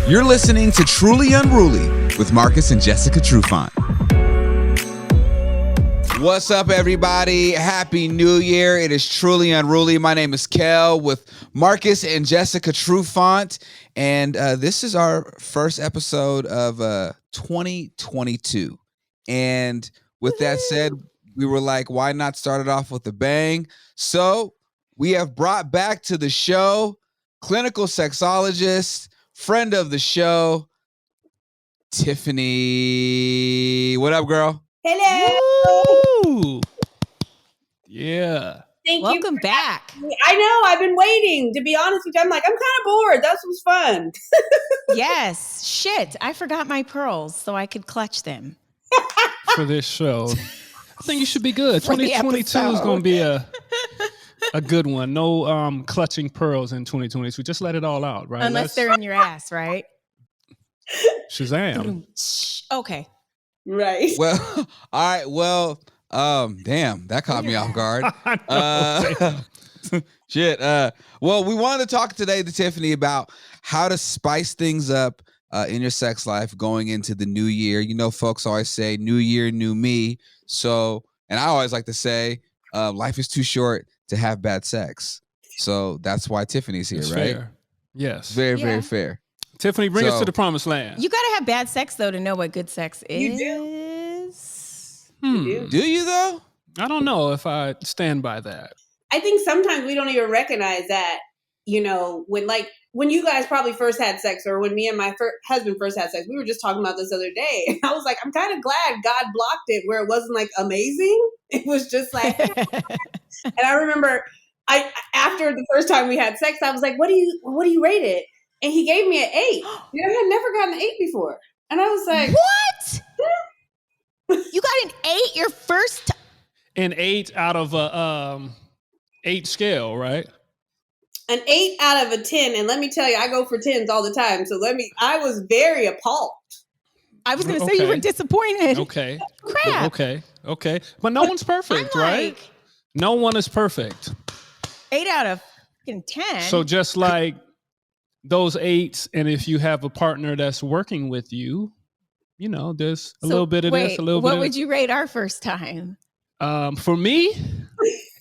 You're listening to Truly Unruly with Marcus and Jessica Trufant. What's up, everybody? Happy New Year. It is Truly Unruly. My name is Kel with Marcus and Jessica Trufant. And this is our first episode of 2022. And with that said, we were like, why not start it off with a bang? So we have brought back to the show clinical sexologist, friend of the show, Tiffynee. What up, girl? Hello. Woo! Yeah. Welcome back. I know. I've been waiting. To be honest with you, I'm kind of bored. That was fun. Yes. Shit. I forgot my pearls so I could clutch them. For this show. I think you should be good. For the 2022 is episode. going to be a good one. No clutching pearls in 2022. Just let it all out, right? Unless they're in your ass, right? Shazam. Okay. Right. Well, all right. Well, damn, that caught me off guard. Shit. Well, we wanted to talk today to Tiffynee about how to spice things up in your sex life going into the new year. You know, folks always say new year, new me. So, and I always like to say, life is too short to have bad sex. So that's why Tiffany's here, It's right? fair. Yes. Very fair. Tiffynee, bring us So- to the promised land. You got to have bad sex, though, to know what good sex is. You do. Do you though? I don't know if I stand by that. I think sometimes we don't even recognize that, you know, when you guys probably first had sex, or when me and my husband first had sex, we were just talking about this the other day. I was like, I'm kind of glad God blocked it where it wasn't like amazing. It was just like, and I remember after the first time we had sex, I was like, what do you rate it? And he gave me an 8. You know, I had never gotten an 8 before. And I was like, What? You got an 8 your first time? An 8 out of a 8 scale, right? an 8 out of a 10. And let me tell you, I go for 10s all the time. So I was very appalled. I was going to say you were disappointed. Okay. Crap. Okay. But no one's perfect, I'm right? like, No one is perfect. 8 out of 10. So just like those 8s, and if you have a partner that's working with you, you know, there's a little bit of this, a little bit what of would you rate our first time? For me,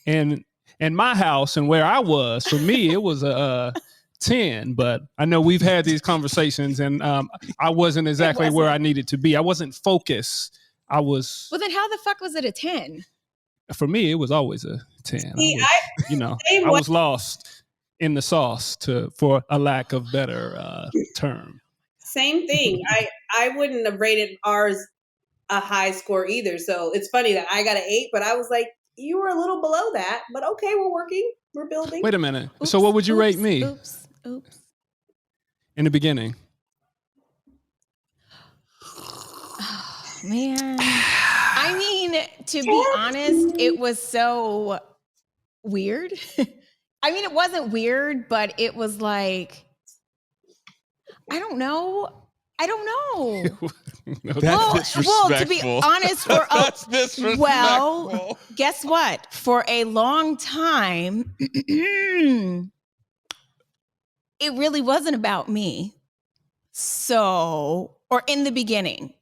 and my house and where I was, for me, it was a 10. But I know we've had these conversations, and I wasn't exactly where I needed to be. I wasn't focused. Well, then how the fuck was it a 10? For me, it was always a 10. See, I was lost in the sauce, for a lack of better term. Same thing. I wouldn't have rated ours a high score either. So it's funny that I got an 8, but I was like, you were a little below that. But okay, we're working. We're building. Wait a minute. Oops, So what would you rate me Oops. in the beginning? Oh, man. I mean, to be honest, it was so weird. I mean, it wasn't weird, but it was like, I don't know. That's disrespectful. Well, to be honest, That's disrespectful. well, guess what? For a long time, it really wasn't about me. So, or in the beginning.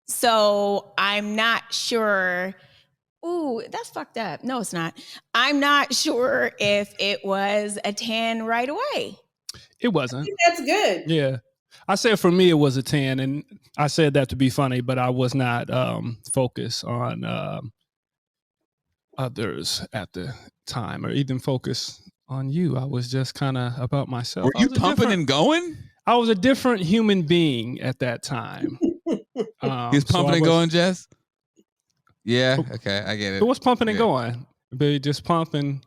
So I'm not sure. Ooh, that's fucked up. No, it's not. I'm not sure if it was a 10 right away. It I wasn't. think that's good. Yeah. I said for me it was a 10, and I said that to be funny, but I was not focused on others at the time, or even focused on you. I was just kind of about myself. Were you pumping and going? I was a different human being at that time. He's pumping and going, Jess? Yeah, okay, I get it. It was pumping and going. Baby, just pumping.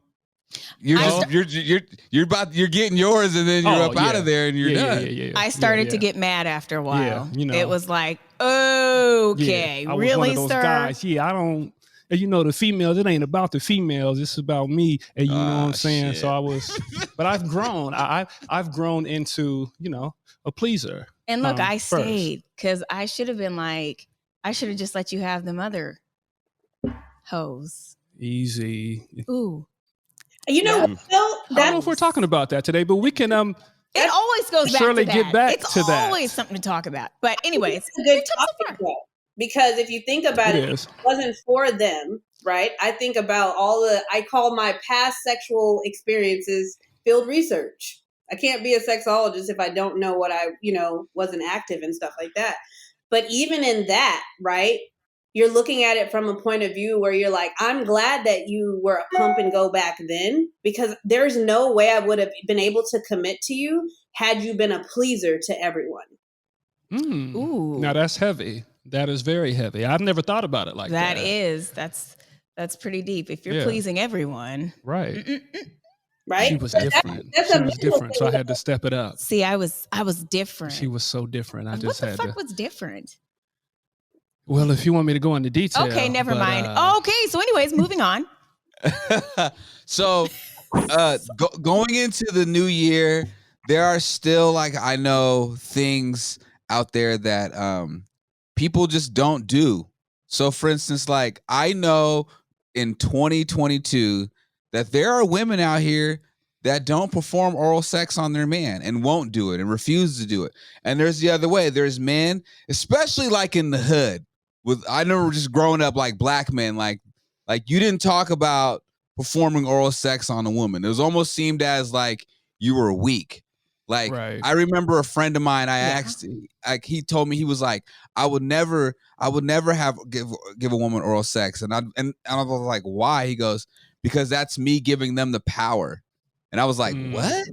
You're getting yours, and then you're out of there, and you're done. Yeah. I started to get mad after a while. Yeah, you know. It was like, okay, I was really, one of those sir? guys. Yeah, I don't. You know, the females. It ain't about the females. It's about me. And you know what I'm saying. Shit. So I was, but I've grown. I've grown into a pleaser. And look, I first. stayed because I should have been like, I should have just let you have them other hoes. Easy. Ooh. You know, Phil, I don't know if we're talking about that today, but we can It always goes back Surely to that. get back it's to that. always something to talk about. But anyways, it's a good good talk so topic far. though, because if you think about It it, is. if it wasn't for them, right? I think about I call my past sexual experiences field research. I can't be a sexologist if I don't know what wasn't active and stuff like that. But even in that, right? You're looking at it from a point of view where you're like, I'm glad that you were a pump and go back then, because there's no way I would have been able to commit to you had you been a pleaser to everyone. Ooh. Now that's heavy. That is very heavy. I've never thought about it like that. That's pretty deep. If you're Yeah. pleasing everyone. Right. Right? She was But different. that's She a was mental different, so I thing. had to step it up. See, I was different. She was so different. I What just the had fuck to. was different? Well, if you want me to go into detail. Okay, never but, mind. Okay, so anyways, moving on. So, going into the new year, there are still, like, I know things out there that people just don't do. So, for instance, like, I know in 2022 that there are women out here that don't perform oral sex on their man and won't do it and refuse to do it. And there's the other way. There's men, especially like in the hood. I remember just growing up, like, black men, like you didn't talk about performing oral sex on a woman. It was almost seemed as like you were weak. Like, Right. I remember a friend of mine, I asked, like, he told me, he was like, I would never give a woman oral sex. And I was like, why? He goes, because that's me giving them the power. And I was like, what?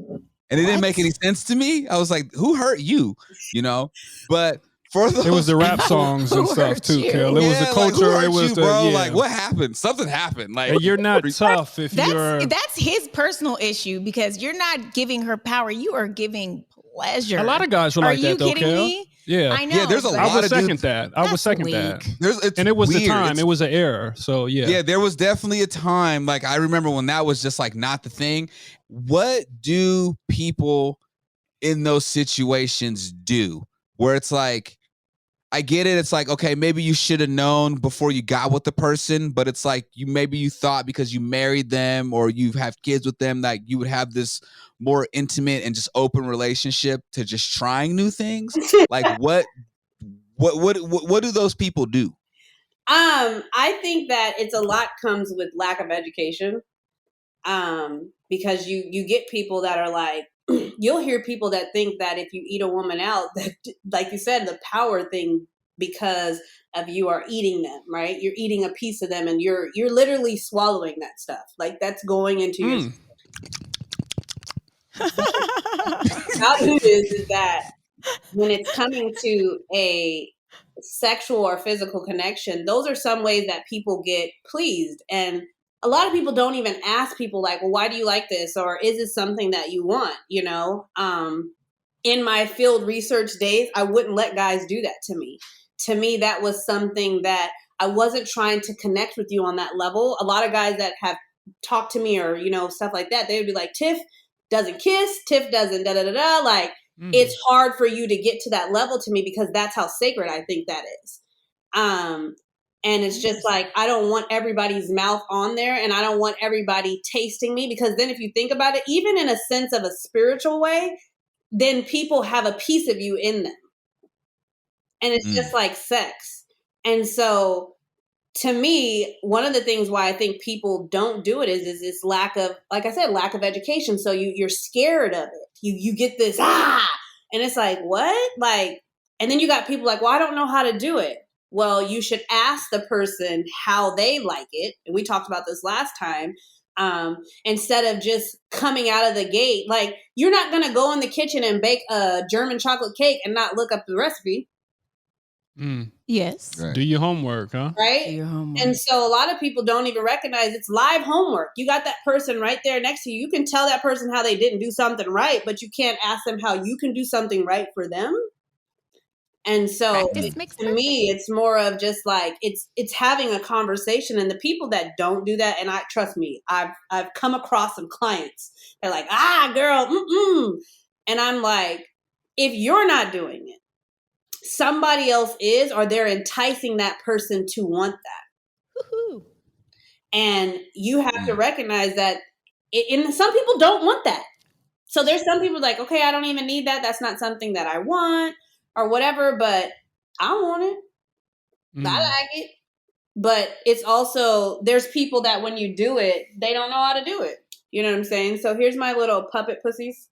And it didn't make any sense to me. I was like, who hurt you? You know? But for those, it was the rap songs and Who stuff hurt too, you? Kel. It was the like, culture. who hurt It was you, the bro? yeah. Like, what happened? Something happened. Like, And you're not tough if you're. That's his personal issue, because you're not giving her power. You are giving pleasure. A lot of guys were like that, though, Are you kidding Kel. me? Yeah. I know. Yeah, there's a but lot I would of second dudes- that. I would that's second weak. that. it's And it was the weird. time. It's- It was an error. So yeah. Yeah, there was definitely a time, like, I remember when that was just, like, not the thing. What do people in those situations do where it's like, I get it, it's like, okay, maybe you should have known before you got with the person, but it's like you thought because you married them or you have kids with them that you would have this more intimate and just open relationship to just trying new things. Like, what do those people do? I think that it's a lot comes with lack of education. Because you get people that are like, you'll hear people that think that if you eat a woman out, that, like you said, the power thing, because of you are eating them, right? You're eating a piece of them and you're literally swallowing that stuff. Like, that's going into your system. How it is that when it's coming to a sexual or physical connection, those are some ways that people get pleased. And a lot of people don't even ask people like, well, why do you like this? Or is it something that you want? You know, in my field research days, I wouldn't let guys do that to me. To me, that was something that I wasn't trying to connect with you on that level. A lot of guys that have talked to me or, stuff like that, they would be like, Tiff doesn't kiss, Tiff doesn't da-da-da-da. Like, it's hard for you to get to that level to me because that's how sacred I think that is. And it's just like, I don't want everybody's mouth on there and I don't want everybody tasting me, because then if you think about it, even in a sense of a spiritual way, then people have a piece of you in them. And it's just like sex. And so to me, one of the things why I think people don't do it is this lack of, like I said, lack of education. So you're scared of it. You get this, and it's like, what? Like, and then you got people like, well, I don't know how to do it. Well, you should ask the person how they like it. And we talked about this last time. Instead of just coming out of the gate, like, you're not going to go in the kitchen and bake a German chocolate cake and not look up the recipe. Yes. Right. Do your homework, huh? Right? Do your homework. And so a lot of people don't even recognize it's live homework. You got that person right there next to you. You can tell that person how they didn't do something right, but you can't ask them how you can do something right for them. And so to me, it's more of just like, it's having a conversation. And the people that don't do that, and trust me, I've come across some clients. They're like, girl, and I'm like, if you're not doing it, somebody else is, or they're enticing that person to want that. Woohoo. And you have to recognize that, and some people don't want that. So there's some people like, okay, I don't even need that. That's not something that I want or whatever, but I want it. I like it. But it's also, there's people that when you do it, they don't know how to do it. You know what I'm saying? So here's my little puppet pussies.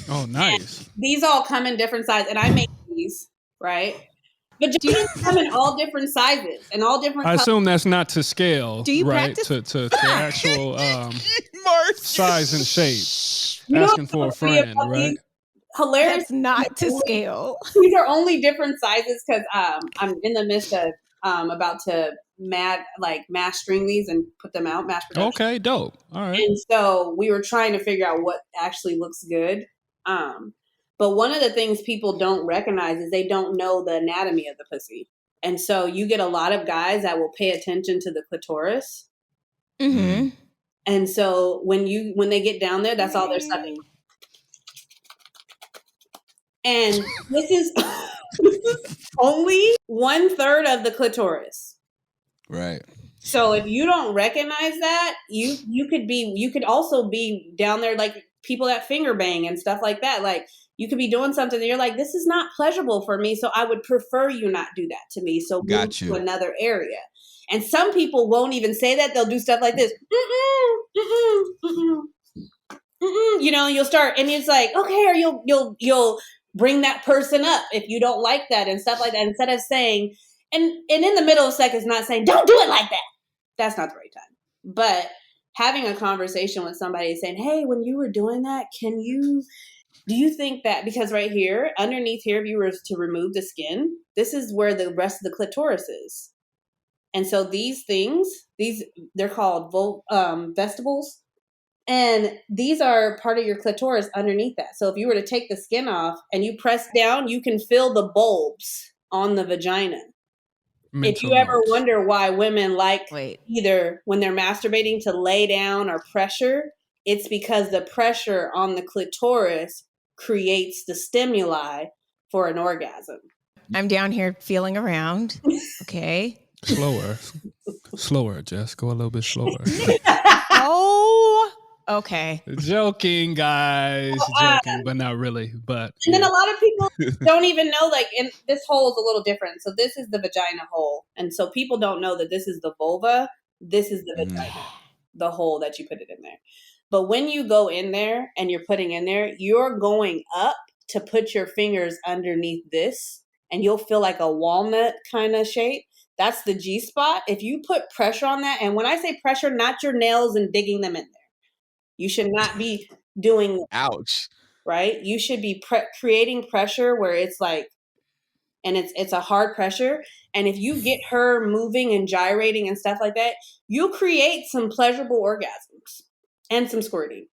Oh, nice. And these all come in different sizes, and I make these, right? But vaginas come in all different sizes and all different I colors. assume that's not to scale, Do you right? practice? To actual size and shape. You know Asking what's for a so funny friend, about right? these? Hilarious. That's not to scale. These are only different sizes because I'm in the midst of about to mass string these and put them out, mass production. Okay, dope. All right. And so we were trying to figure out what actually looks good. But one of the things people don't recognize is they don't know the anatomy of the pussy. And so you get a lot of guys that will pay attention to the clitoris. Mm-hmm. And so when they get down there, that's all they're sucking. And this is only 1/3 of the clitoris. Right. So if you don't recognize that, you could also be down there like people that finger bang and stuff like that. Like you could be doing something and you're like, this is not pleasurable for me, so I would prefer you not do that to me. So move to another area. And some people won't even say that. They'll do stuff like this. You know, you'll start and it's like, okay, or you'll bring that person up if you don't like that and stuff like that. Instead of saying, and in the middle of seconds, not saying, don't do it like that. That's not the right time. But having a conversation with somebody saying, hey, when you were doing that, do you think that, because right here, underneath here, if you were to remove the skin, this is where the rest of the clitoris is. And so these things, they're called vestibules. And these are part of your clitoris underneath that. So if you were to take the skin off and you press down, you can feel the bulbs on the vagina. If you ever wonder why women like either when they're masturbating to lay down or pressure, it's because the pressure on the clitoris creates the stimuli for an orgasm. I'm down here feeling around. Okay. Slower, Jess. Go a little bit slower. Oh, okay. Joking, guys. Joking, but not really. But and then a lot of people don't even know, like, and this hole is a little different. So this is the vagina hole. And so people don't know that this is the vulva. This is the vagina, the hole that you put it in there. But when you go in there and you're putting in there, you're going up to put your fingers underneath this and you'll feel like a walnut kind of shape. That's the G spot. If you put pressure on that, and when I say pressure, not your nails and digging them in there. You should not be doing ouch. Right? You should be creating pressure where it's like, and it's a hard pressure. And if you get her moving and gyrating and stuff like that, you'll create some pleasurable orgasms and some squirting.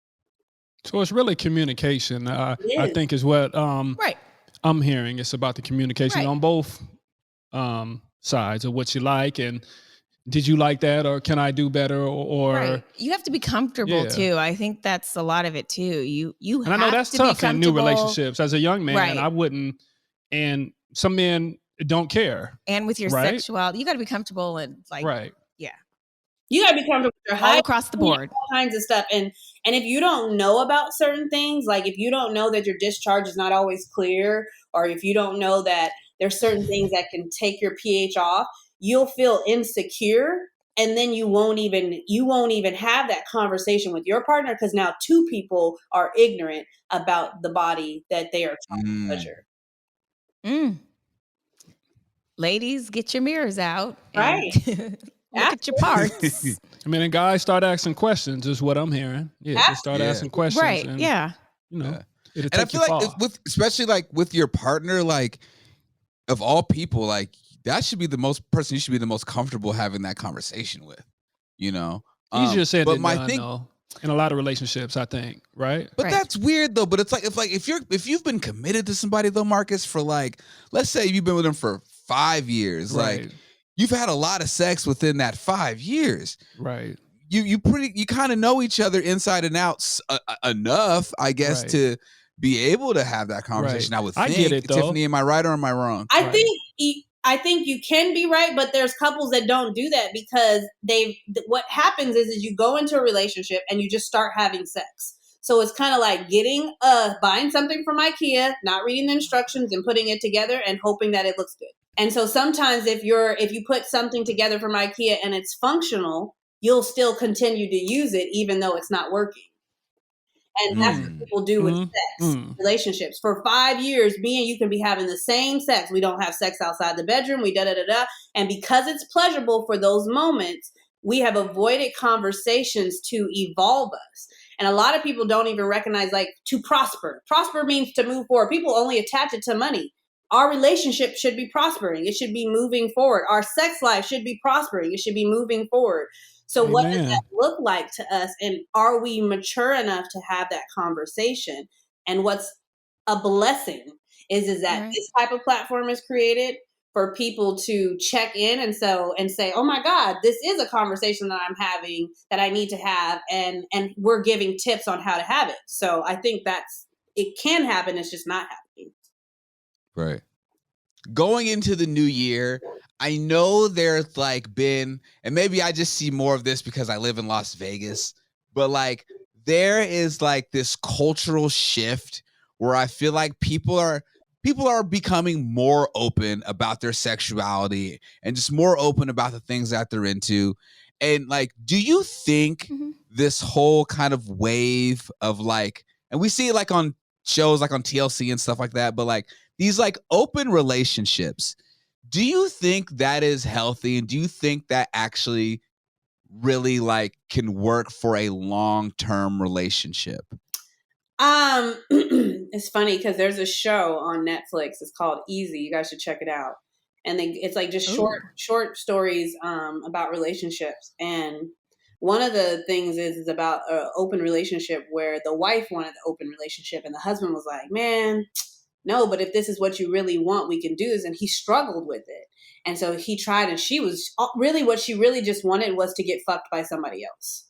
So it's really communication, I think is what I'm hearing. It's about the communication on both sides of what you like and did you like that or can I do better or you have to be comfortable too. I think that's a lot of it too. You and have I know that's to tough be in new relationships. As a young man, I wouldn't, and some men don't care. And with your sexuality, you got to be comfortable and like you got to be comfortable with your all across the board, all kinds of stuff. And if you don't know about certain things, like if you don't know that your discharge is not always clear, or if you don't know that there's certain things that can take your pH off, you'll feel insecure. And then you won't even have that conversation with your partner because now two people are ignorant about the body that they are trying to pleasure. Ladies, get your mirrors out. Right. Look at your parts. I mean, and guys start asking questions is what I'm hearing. Yeah, just start asking questions. Right. And, you know, and I feel like especially like with your partner, like of all people, like that should be the person you should be the most comfortable having that conversation with, you know? Easier said than done, though, in a lot of relationships, I think, right? But that's weird though. But it's like if you've been committed to somebody though, Marcus, for like, let's say you've been with them for 5 years, like you've had a lot of sex within that 5 years. Right. You kind of know each other inside and out enough, I guess, to be able to have that conversation. I would think. I get it, though. Tiffany, am I right or am I wrong? I think you can be right, but there's couples that don't do that because what happens is you go into a relationship and you just start having sex. So it's kind of like buying something from IKEA, not reading the instructions and putting it together and hoping that it looks good. And so sometimes if you put something together from IKEA and it's functional, you'll still continue to use it even though it's not working. And that's what people do with sex, relationships. For 5 years, me and you can be having the same sex. We don't have sex outside the bedroom. We da-da-da-da. And because it's pleasurable for those moments, we have avoided conversations to evolve us. And a lot of people don't even recognize, like, to prosper. Prosper means to move forward. People only attach it to money. Our relationship should be prospering. It should be moving forward. Our sex life should be prospering. It should be moving forward. So what does that look like to us? And are we mature enough to have that conversation? And what's a blessing is that this type of platform is created for people to check in and say, oh my God, this is a conversation that I'm having that I need to have. And we're giving tips on how to have it. So I think it can happen. It's just not happening. Right. Going into the new year, I know there's like been, and maybe I just see more of this because I live in Las Vegas, but like there is like this cultural shift where I feel like people are becoming more open about their sexuality and just more open about the things that they're into. And like, do you think this whole kind of wave of like, and we see it like on shows like on TLC and stuff like that, but like these like open relationships, do you think that is healthy? And do you think that actually really like can work for a long-term relationship? It's funny because there's a show on Netflix. It's called Easy. You guys should check it out. And it's like just short stories about relationships. And one of the things is about an open relationship where the wife wanted the open relationship and the husband was like, man, no, but if this is what you really want, we can do this. And he struggled with it. And so he tried, and she was really, what she really just wanted was to get fucked by somebody else.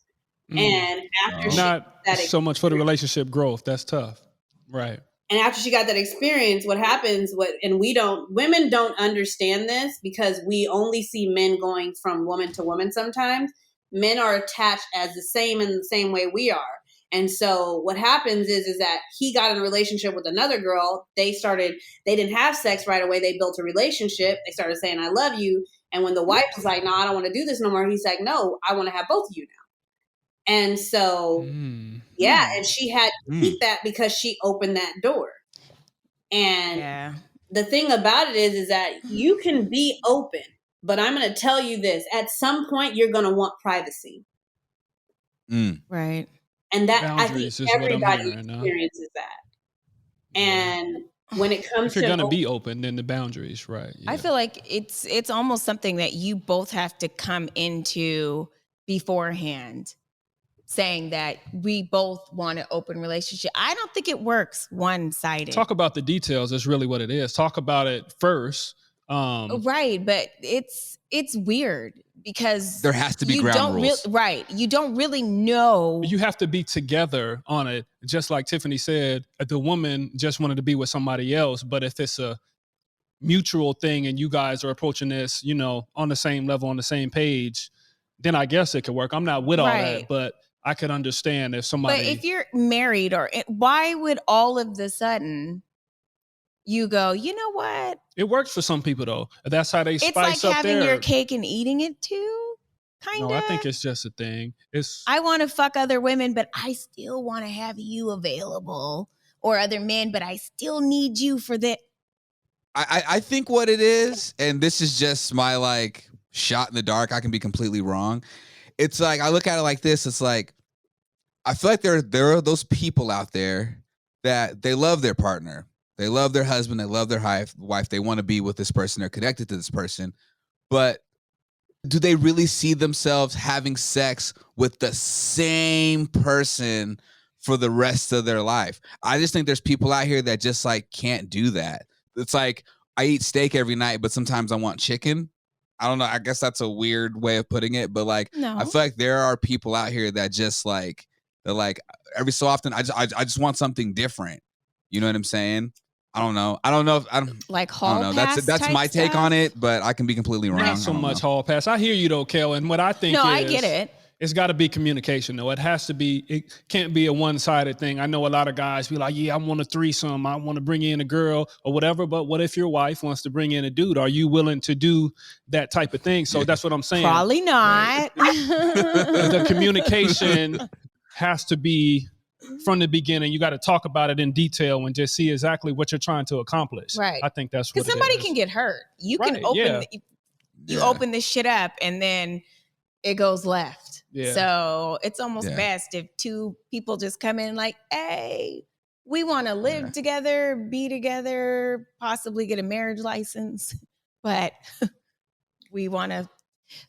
And after she not that so much for the relationship growth, that's tough. Right. And after she got that experience, what happens, women don't understand this because we only see men going from woman to woman sometimes. Men are attached as the same in the same way we are. And so what happens is that he got in a relationship with another girl. They didn't have sex right away. They built a relationship. They started saying, I love you. And when the wife was like, no, I don't want to do this no more. He's like, no, I want to have both of you now. And so, and she had to keep that because she opened that door. And the thing about it is that you can be open, but I'm going to tell you this, at some point, you're going to want privacy. Right. And that, I think everybody experiences that. And when it comes if you're going to be open, then the boundaries, right. Yeah. I feel like it's almost something that you both have to come into beforehand, saying that we both want an open relationship. I don't think it works one-sided. Talk about the details is really what it is. Talk about it first. Right, but it's weird because there has to be ground rules. You don't really know. You have to be together on it. Just like Tiffany said, the woman just wanted to be with somebody else. But if it's a mutual thing and you guys are approaching this, on the same level, on the same page, then I guess it could work. I'm not with all that, but I could understand if somebody. But if you're married, why would all of the sudden you go, you know what? It works for some people though. That's how they spice up their. It's like having your cake and eating it too. Kind of. No, I think it's just a thing. I want to fuck other women, but I still want to have you available, or other men, but I still need you for that. I think what it is, and this is just my like shot in the dark. I can be completely wrong. It's like, I look at it like this. It's like, I feel like there are those people out there that they love their partner. They love their husband. They love their wife. They want to be with this person. They're connected to this person. But do they really see themselves having sex with the same person for the rest of their life? I just think there's people out here that just like can't do that. It's like, I eat steak every night, but sometimes I want chicken. I don't know. I guess that's a weird way of putting it, but like, no. I feel like there are people out here that just like, they're like, every so often, I just want something different. You know what I'm saying? I don't know. Like hall pass. That's my take on it, but I can be completely wrong. Not so much hall pass. I hear you though, Kel. And what I think I get it. It's got to be communication, though. It has to be. It can't be a one-sided thing. I know a lot of guys be like, "Yeah, I want a threesome. I want to bring in a girl or whatever." But what if your wife wants to bring in a dude? Are you willing to do that type of thing? So that's what I'm saying. Probably not. The communication has to be from the beginning. You got to talk about it in detail and just see exactly what you're trying to accomplish. Right. I think that's what Because somebody can get hurt. You can Right, open yeah. open this shit up and then it goes left. Yeah. So it's almost best if two people just come in like, hey, we want to live together, be together, possibly get a marriage license, but we want to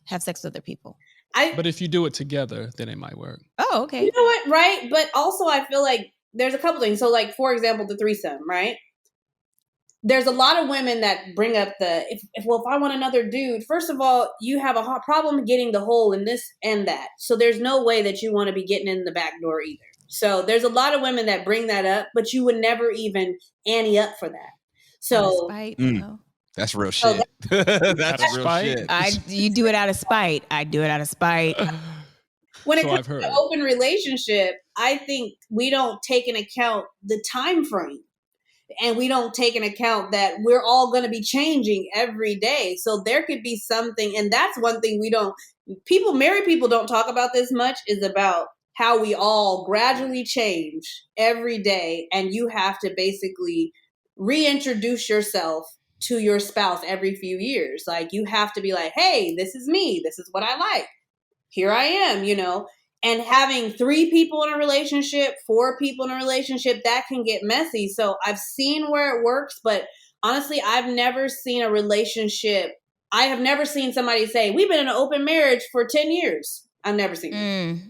have sex with other people. But if you do it together, then it might work. Oh, okay. You know what? Right. But also I feel like there's a couple things. So like, for example, the threesome, right? There's a lot of women that bring up if I want another dude, first of all, you have a problem getting the hole in this and that. So there's no way that you want to be getting in the back door either. So there's a lot of women that bring that up, but you would never even ante up for that. So that's real shit. That's real spite? shit. You do it out of spite. I do it out of spite. When it comes to open relationship, I think we don't take into account the time frame. And we don't take into account that we're all going to be changing every day. So there could be something, and that's one thing married people don't talk about this much, is about how we all gradually change every day. And you have to basically reintroduce yourself to your spouse every few years. Like you have to be like, hey, this is me. This is what I like. Here I am, And having 3 people in a relationship, 4 people in a relationship, that can get messy. So I've seen where it works, but honestly, I've never seen a relationship. I have never seen somebody say, we've been in an open marriage for 10 years. I've never seen it.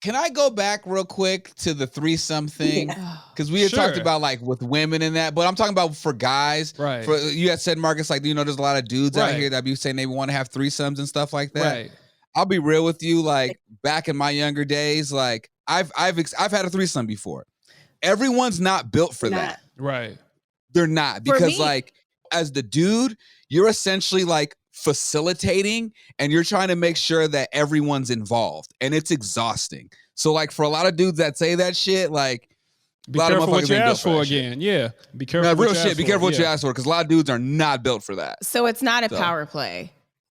Can I go back real quick to the threesome thing? Because we had talked about like with women and that, but I'm talking about for guys. Right. You had said, Marcus, like, there's a lot of dudes out here that be saying they want to have threesomes and stuff like that. Right. I'll be real with you. Like back in my younger days, like I've had a threesome before. Everyone's not built for that. Right. They're not, because like as the dude, you're essentially like facilitating and you're trying to make sure that everyone's involved, and it's exhausting. So like for a lot of dudes that say that shit, like be careful what you ask for again. Yeah. Be careful. Real shit. Be careful what you ask for, because a lot of dudes are not built for that. So it's not a power play.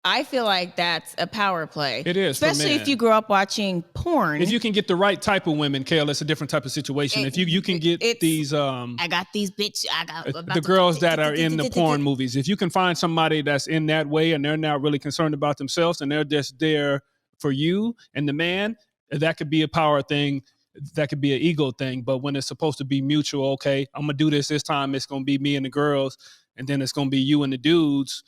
I feel like that's a power play. It is, especially if you grew up watching porn. If you can get the right type of women, Kale, it's a different type of situation. If you can get these, I got these bitch. I got the girls that are in the porn movies. If you can find somebody that's in that way and they're not really concerned about themselves and they're just there for you and the man, that could be a power thing. That could be an ego thing. But when it's supposed to be mutual, okay, I'm gonna do this time. It's gonna be me and the girls, and then it's gonna be you and the dudes.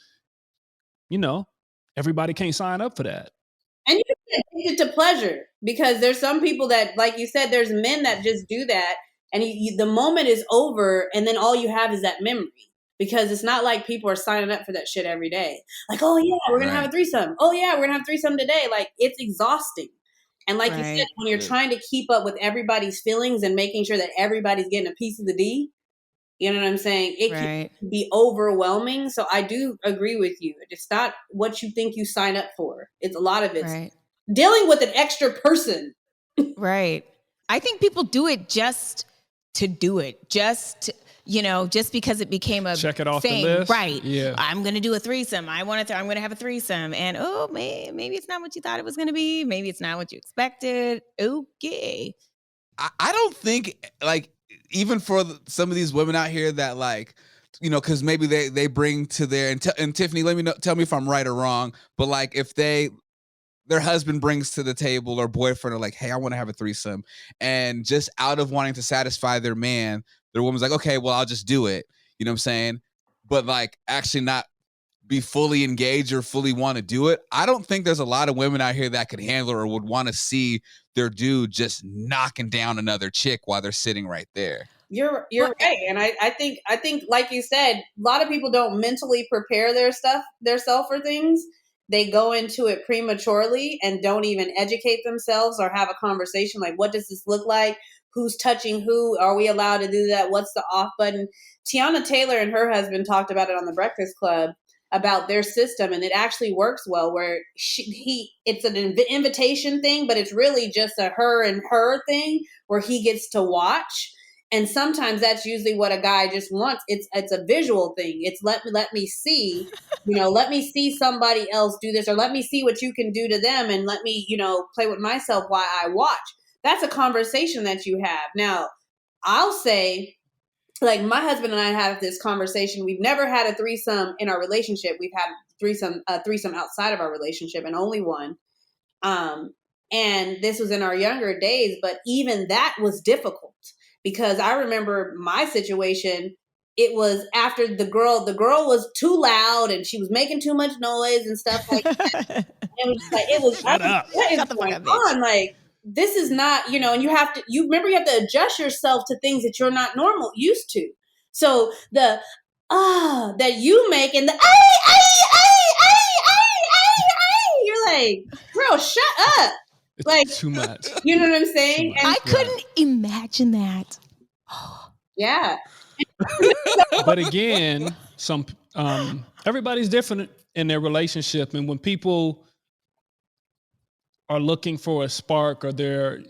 Everybody can't sign up for that. And you can get addicted to pleasure, because there's some people that, like you said, there's men that just do that. And the moment is over, and then all you have is that memory. Because it's not like people are signing up for that shit every day. Like, oh yeah, we're going to have a threesome. Oh yeah, we're going to have a threesome today. Like, it's exhausting. And like you said, when you're trying to keep up with everybody's feelings and making sure that everybody's getting a piece of the D, you know what I'm saying? It can be overwhelming. So I do agree with you. It's not what you think you sign up for. It's a lot of it. Dealing with an extra person. Right. I think people do it just to do it. Just because it became a check it off thing. The list. Right. Yeah. I'm going to do a threesome. I'm going to have a threesome. And maybe it's not what you thought it was going to be. Maybe it's not what you expected. Okay. I don't think, like, even for some of these women out here that, like, because maybe they bring to their, and Tiffynee, tell me if I'm right or wrong, but like if their husband brings to the table or boyfriend are like, hey, I want to have a threesome, and just out of wanting to satisfy their man, their woman's like, okay, well, I'll just do it. You know what I'm saying? But like actually not be fully engaged or fully want to do it. I don't think there's a lot of women out here that could handle or would want to see their dude just knocking down another chick while they're sitting right there. You're right. And I think like you said, a lot of people don't mentally prepare theirself for things. They go into it prematurely and don't even educate themselves or have a conversation like, what does this look like? Who's touching who? Are we allowed to do that? What's the off button? Tiana Taylor and her husband talked about it on the Breakfast Club. about their system, and it actually works well, where it's an invitation thing, but it's really just a her and her thing where he gets to watch. And sometimes that's usually what a guy just wants. It's a visual thing. It's let me see, let me see somebody else do this, or let me see what you can do to them, and let me, play with myself while I watch. That's a conversation that you have. Now, I'll say, like, my husband and I have this conversation. We've never had a threesome in our relationship. We've had a threesome outside of our relationship, and only one. And this was in our younger days, but even that was difficult. Because I remember my situation, it was after the girl was too loud and she was making too much noise and stuff like that. What is going on? Like, this is not, and you have to adjust yourself to things that you're not used to. So the that you make and the you're like, girl, shut up. It's like too much. You know what I'm saying? I couldn't imagine that. Yeah. But again, everybody's different in their relationship. And when people are looking for a spark, or they're,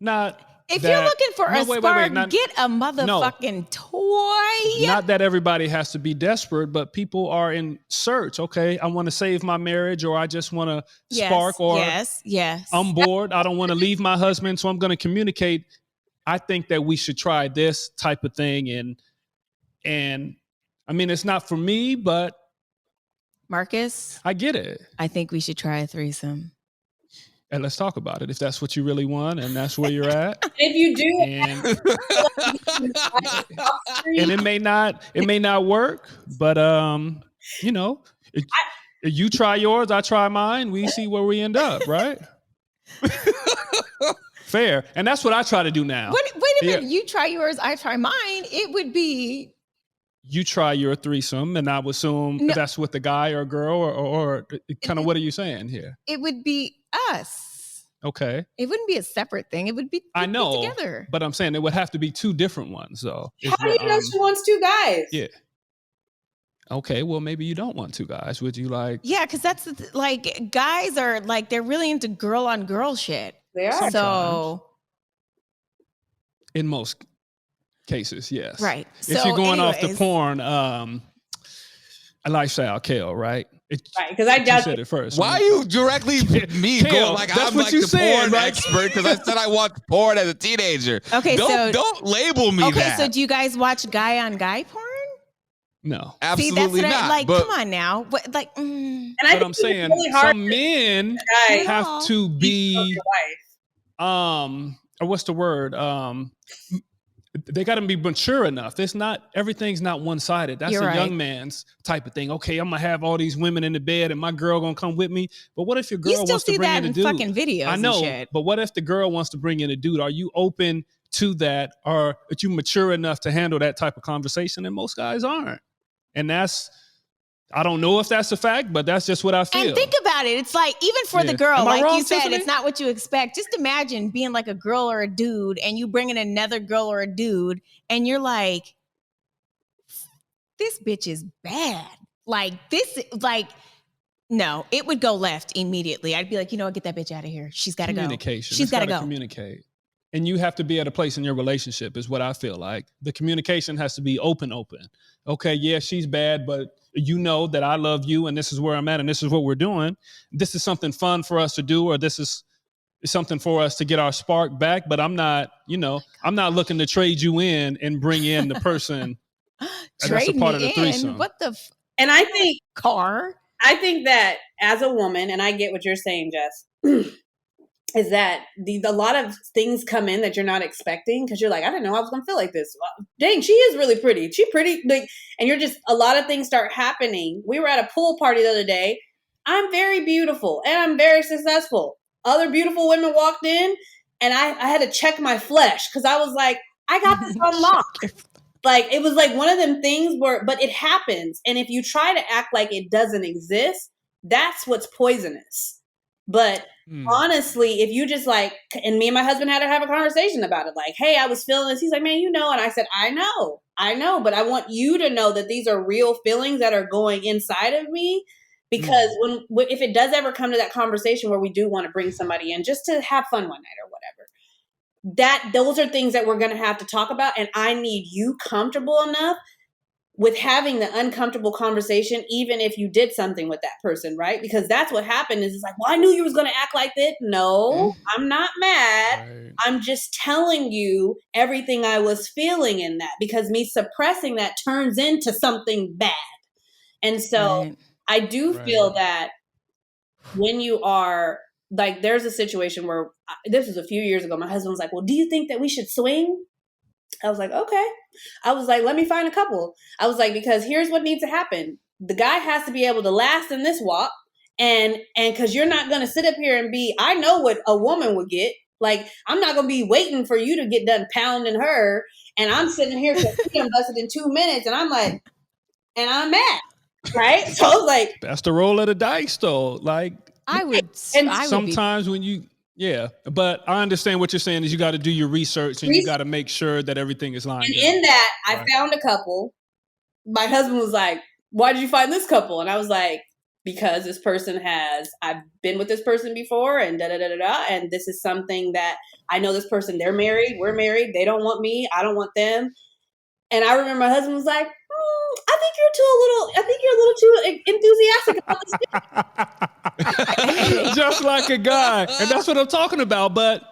not. If you're looking for a spark, get a motherfucking toy. Not that everybody has to be desperate, but people are in search. Okay, I want to save my marriage, or I just want to spark, or yes. I'm bored. I don't want to leave my husband, so I'm going to communicate. I think that we should try this type of thing. And I mean, it's not for me, but Marcus, I get it. I think we should try a threesome. And let's talk about it. If that's what you really want and that's where you're at. If you do, and it may not work, but you try yours, I try mine. We see where we end up, right? Fair. And that's what I try to do now. Wait a minute. You try yours, I try mine. It would be, you try your threesome, and I would assume that's with a guy or a girl, or kind of what are you saying here? It would be us. Okay. It wouldn't be a separate thing. It would be together. But I'm saying it would have to be two different ones, though. How do you know she wants two guys? Yeah. Okay, well, maybe you don't want two guys. Would you like? Yeah, because that's like, guys are like, they're really into girl on girl shit. They are. Sometimes. So in most cases, yes. Right. If you're going off the porn, a lifestyle, Kale, right? Right, because I doubt said it first. Why are you directly me Kale, going like that's I'm what like you the said, porn right? expert because I said I watched porn as a teenager? Okay, don't label me that. So do you guys watch guy on guy porn? No, absolutely See, that's not. Like, but, come on now. And but I'm saying really some men have to be, or what's the word? They got to be mature enough. Everything's not one-sided. That's You're a right. young man's type of thing. Okay, I'm gonna have all these women in the bed, and my girl gonna come with me. But what if your girl wants to bring in a dude? You still see that in fucking videos. I know, and shit. but what if the girl wants to bring in a dude? Are you open to that? Or are you mature enough to handle that type of conversation? And most guys aren't. And I don't know if that's a fact, but that's just what I feel. And think about it. It's like, even for the girl, like wrong, you said, Tiffany? it's not what you expect. Just imagine being like a girl or a dude, and you bring in another girl or a dude, and you're like, this bitch is bad. No, it would go left immediately. I'd be like, get that bitch out of here. She's got to go. Communication. She's got to go. Communicate. And you have to be at a place in your relationship is what I feel like. The communication has to be open. Okay, yeah, she's bad, but you know that I love you and this is where I'm at and this is what we're doing. This is something fun for us to do, or this is something for us to get our spark back. But I'm not, I'm not looking to trade you in and bring in the person that's a part of the threesome. What the? And I think that as a woman, and I get what you're saying, Jess, is that a lot of things come in that you're not expecting, because you're like, I didn't know I was going to feel like this. Well, dang, she is really pretty. She pretty. And you're just, a lot of things start happening. We were at a pool party the other day. I'm very beautiful and I'm very successful. Other beautiful women walked in, and I had to check my flesh because I was like, I got this unlocked. Like, it was like one of them things but it happens. And if you try to act like it doesn't exist, that's what's poisonous. But honestly, if you just like, and me and my husband had to have a conversation about it, like, hey, I was feeling this. He's like, man, and I said, I know, but I want you to know that these are real feelings that are going inside of me. Because if it does ever come to that conversation where we do want to bring somebody in just to have fun one night or whatever, those are things that we're going to have to talk about. And I need you comfortable enough with having the uncomfortable conversation, even if you did something with that person, right? Because that's what happened is it's like, well, I knew you was going to act like this. No, I'm not mad. Right. I'm just telling you everything I was feeling in that, because me suppressing that turns into something bad. And so I do feel that when you are like, there's a situation where this was a few years ago. My husband was like, well, do you think that we should swing? I was like, okay. I was like, let me find a couple. I was like, because here's what needs to happen. The guy has to be able to last in this walk. And because you're not going to sit up here and I know what a woman would get. Like, I'm not going to be waiting for you to get done pounding her. And I'm sitting here because we done busted in 2 minutes. And I'm like, and I'm mad. Right. So I was like, that's the roll of the dice though. Like, sometimes when you, but I understand what you're saying is you got to do your research and you got to make sure that everything is lined up. And in that, I found a couple. My husband was like, why did you find this couple? And I was like, because this person I've been with this person before and da-da-da-da-da. And this is something that I know this person, they're married, we're married. They don't want me. I don't want them. And I remember my husband was like, I think you're a little too enthusiastic about this. Just like a guy. And that's what I'm talking about. But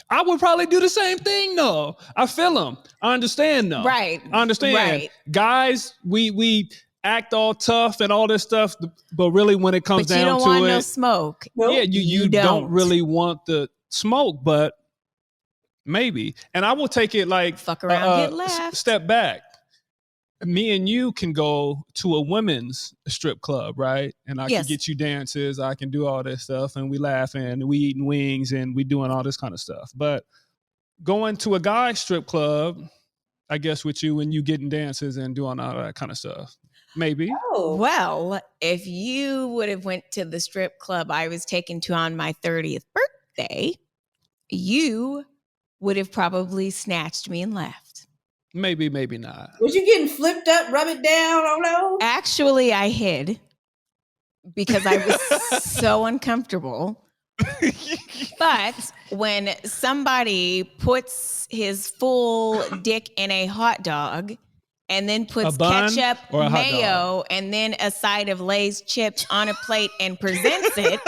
I would probably do the same thing, though. I feel them. I understand, though. Right. I understand. Right. Guys, we act all tough and all this stuff, but really when it comes down to it. You don't want no smoke. Nope. Yeah, you don't really want the smoke, but maybe. And I will take it like fuck around, get left. Step back. Me and you can go to a women's strip club, right? And I can get you dances. I can do all this stuff, and we laughing, and we eating wings, and we doing all this kind of stuff. But going to a guy strip club, I guess with you and you getting dances and doing all that kind of stuff, maybe. Oh. Well, if you would have went to the strip club I was taken to on my 30th birthday, you would have probably snatched me and left. Maybe, maybe not. Was you getting flipped up, rub it down? Oh no. Actually, I hid because I was so uncomfortable. But when somebody puts his full dick in a hot dog and then puts ketchup, mayo, and then a side of Lay's chips on a plate and presents it,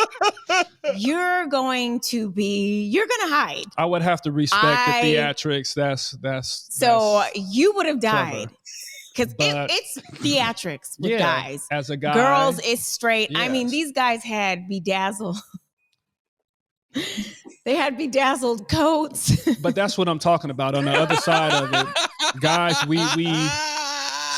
you're going to hide. I would have to respect the theatrics. So you would have died. Because it's theatrics with guys. As a guy. Girls, it's straight. Yes. I mean, these guys had bedazzled. They had bedazzled coats. But that's what I'm talking about. On the other side of it, guys, we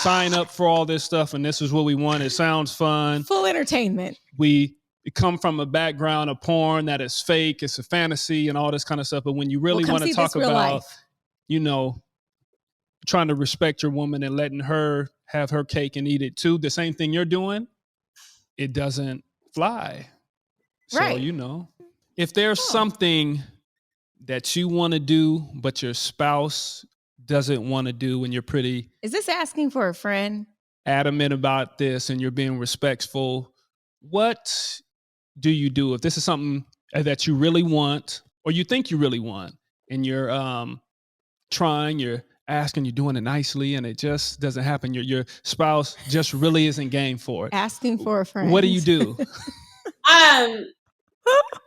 sign up for all this stuff, and this is what we want. It sounds fun. Full entertainment. We come from a background of porn that is fake. It's a fantasy and all this kind of stuff. But when you really want to talk about, trying to respect your woman and letting her have her cake and eat it too, the same thing you're doing, it doesn't fly. Right. So, if there's something that you want to do, but your spouse doesn't want to do, and you're pretty... Is this asking for a friend? Adamant about this, and you're being respectful, what do you do if this is something that you really want, or you think you really want, and you're trying, you're asking, you're doing it nicely, and it just doesn't happen? Your spouse just really isn't game for it. Asking for a friend. What do you do?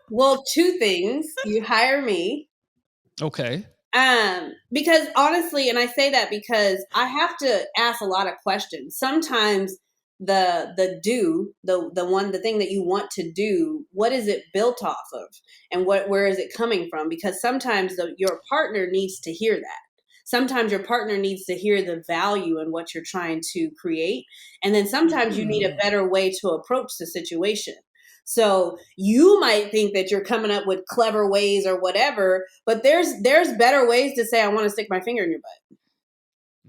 Well, two things. You hire me. Okay. Because honestly, and I say that because I have to ask a lot of questions. Sometimes the thing that you want to do, what is it built off of, and where is it coming from? Because sometimes your partner needs to hear that. Sometimes your partner needs to hear the value in what you're trying to create, and then sometimes you need a better way to approach the situation. So you might think that you're coming up with clever ways or whatever, but there's better ways to say, I want to stick my finger in your butt.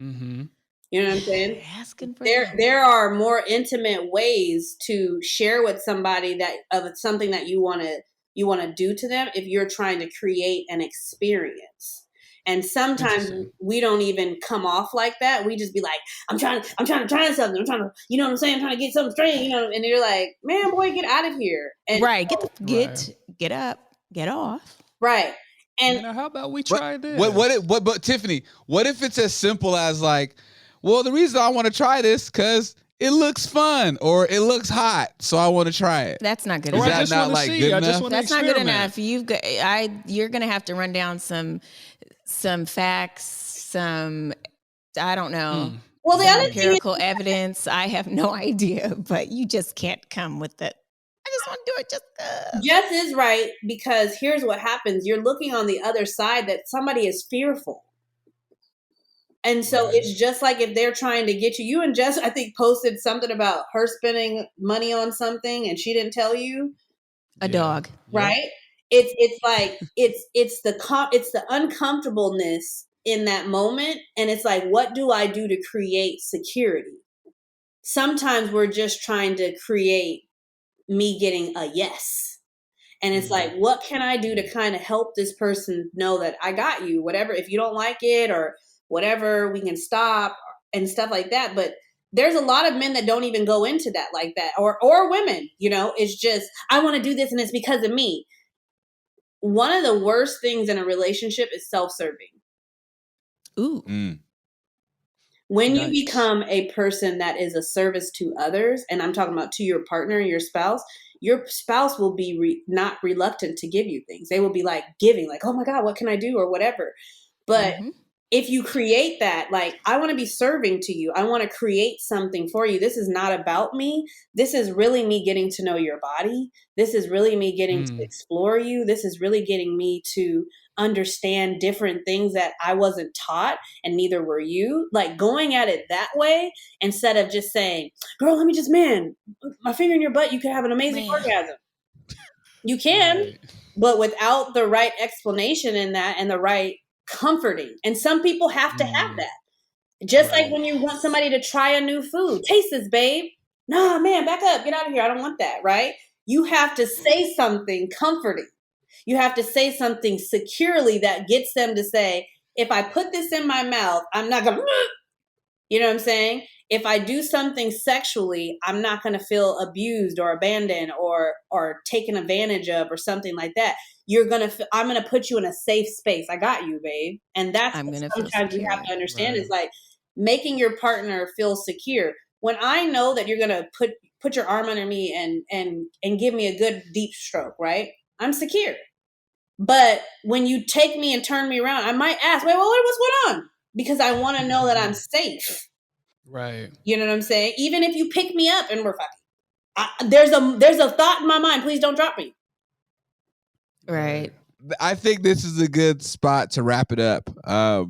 Mm-hmm. You know what I'm saying? Asking for there are more intimate ways to share with somebody of something that you want to, you want to do to them if you're trying to create an experience. And sometimes we don't even come off like that. We just be like, I'm trying to try something. I'm trying to, you know what I'm saying? I'm trying to get something straight, you know, and you're like, man, boy, get out of here. And right. Get up, get off. Right. And how about we try this? But Tiffany, what if it's as simple as like, well, the reason I want to try this because it looks fun or it looks hot, so I want to try it. That's not good Is enough. that not like good enough? That's not good enough. You're gonna have to run down some facts, some, I don't know. Well, the other empirical evidence. I have no idea, but you just can't come with it. I just want to do it just. Jess is right, because here's what happens. You're looking on the other side that somebody is fearful. And so it's just like if they're trying to get you. You and Jess, I think, posted something about her spending money on something and she didn't tell you. A dog. Right? It's like it's the uncomfortableness in that moment. And it's like, what do I do to create security? Sometimes we're just trying to create me getting a yes. And it's like, what can I do to kind of help this person know that I got you? Whatever, if you don't like it or whatever, we can stop and stuff like that. But there's a lot of men that don't even go into that like that, or women, you know, it's just, I want to do this and it's because of me. One of the worst things in a relationship is self-serving. Ooh. When you become a person that is a service to others, and I'm talking about to your partner, your spouse will be not reluctant to give you things. They will be like giving, like, oh my God, what can I do or whatever. But if you create that, like, I want to be serving to you. I want to create something for you. This is not about me. This is really me getting to know your body. This is really me getting to explore you. This is really getting me to understand different things that I wasn't taught, and neither were you. Like, going at it that way instead of just saying, girl, let me just, my finger in your butt, you could have an amazing orgasm. You can, but without the right explanation in that and the right comforting. And some people have to have that. Just like when you want somebody to try a new food. Taste this, babe. Nah, man, back up. Get out of here. I don't want that, right? You have to say something comforting. You have to say something securely that gets them to say, if I put this in my mouth, I'm not going to, you know what I'm saying? If I do something sexually, I'm not going to feel abused or abandoned or taken advantage of or something like that. I'm going to put you in a safe space. I got you, babe. And that's sometimes you have to understand is like making your partner feel secure. When I know that you're going to put your arm under me and give me a good deep stroke, right? I'm secure. But when you take me and turn me around, I might ask, wait, what's going on? Because I want to know that I'm safe. Right. You know what I'm saying? Even if you pick me up and we're fucking, there's a thought in my mind. Please don't drop me. Right. I think this is a good spot to wrap it up. I'd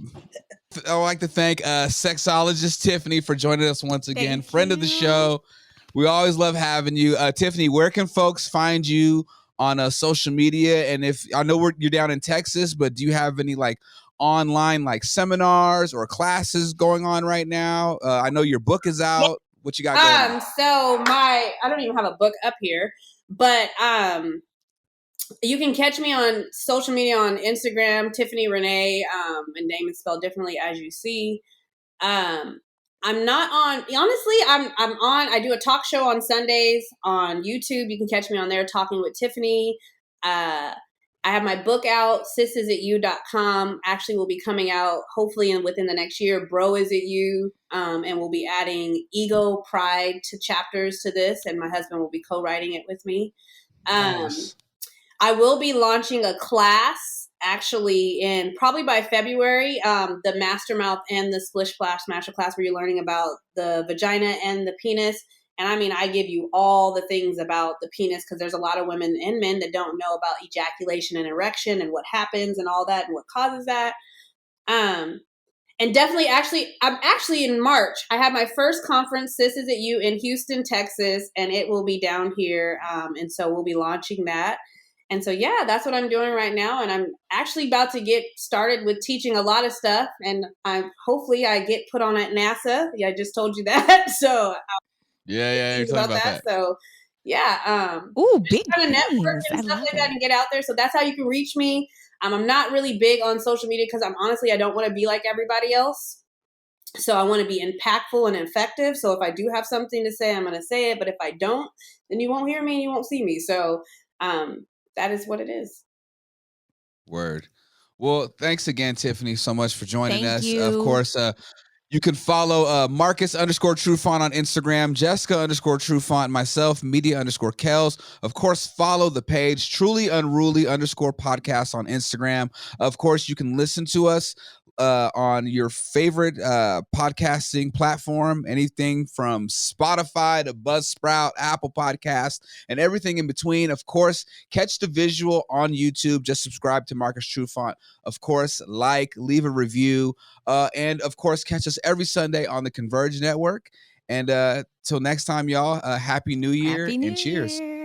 like to thank sexologist Tiffynee for joining us once again. Friend of the show. We always love having you. Tiffynee, where can folks find you on social media? And if I know you're down in Texas, but do you have any like online like seminars or classes going on right now? I know your book is out. What you got going on? So I don't even have a book up here, but you can catch me on social media on Instagram, Tiffynee Renee, and name is spelled differently as you see. I'm not on, honestly, I'm on, I do a talk show on Sundays on YouTube. You can catch me on there talking with Tiffynee. I have my book out, sisisatyou.com. Actually will be coming out hopefully within the next year. Bro, is it you? And we'll be adding ego, pride to chapters to this. And my husband will be co-writing it with me. Nice. I will be launching a class actually in probably by February, the Master Mouth and the Splish Splash Master Class, where you're learning about the vagina and the penis. And I mean, I give you all the things about the penis because there's a lot of women and men that don't know about ejaculation and erection and what happens and all that and what causes that. And definitely, I'm actually in March. I have my first conference, Sis Is It You, in Houston, Texas, and it will be down here. And so we'll be launching that. And so, yeah, that's what I'm doing right now. And I'm actually about to get started with teaching a lot of stuff. And hopefully I get put on at NASA. Yeah, I just told you that. So yeah, you're talking about that. So yeah, Ooh, big kind of network things. and I stuff love like that it. and get out there. So that's how you can reach me. I'm not really big on social media because I don't want to be like everybody else. So I want to be impactful and effective. So if I do have something to say, I'm going to say it. But if I don't, then you won't hear me and you won't see me. So that is what it is. Word. Well, thanks again, Tiffynee, so much for joining Thank us. you. Of course, you can follow Marcus_Trufant on Instagram, Jessica_Trufant, myself, Media_Kels. Of course, follow the page, Truly Unruly _podcast on Instagram. Of course, you can listen to us on your favorite podcasting platform, anything from Spotify to Buzzsprout, Apple Podcasts, and everything in between. Of course, catch the visual on YouTube. Just subscribe to Marcus Trufant. Of course, leave a review, and of course, catch us every Sunday on the Converge Network. And till next time, y'all, Happy New Year Happy New and cheers. Year.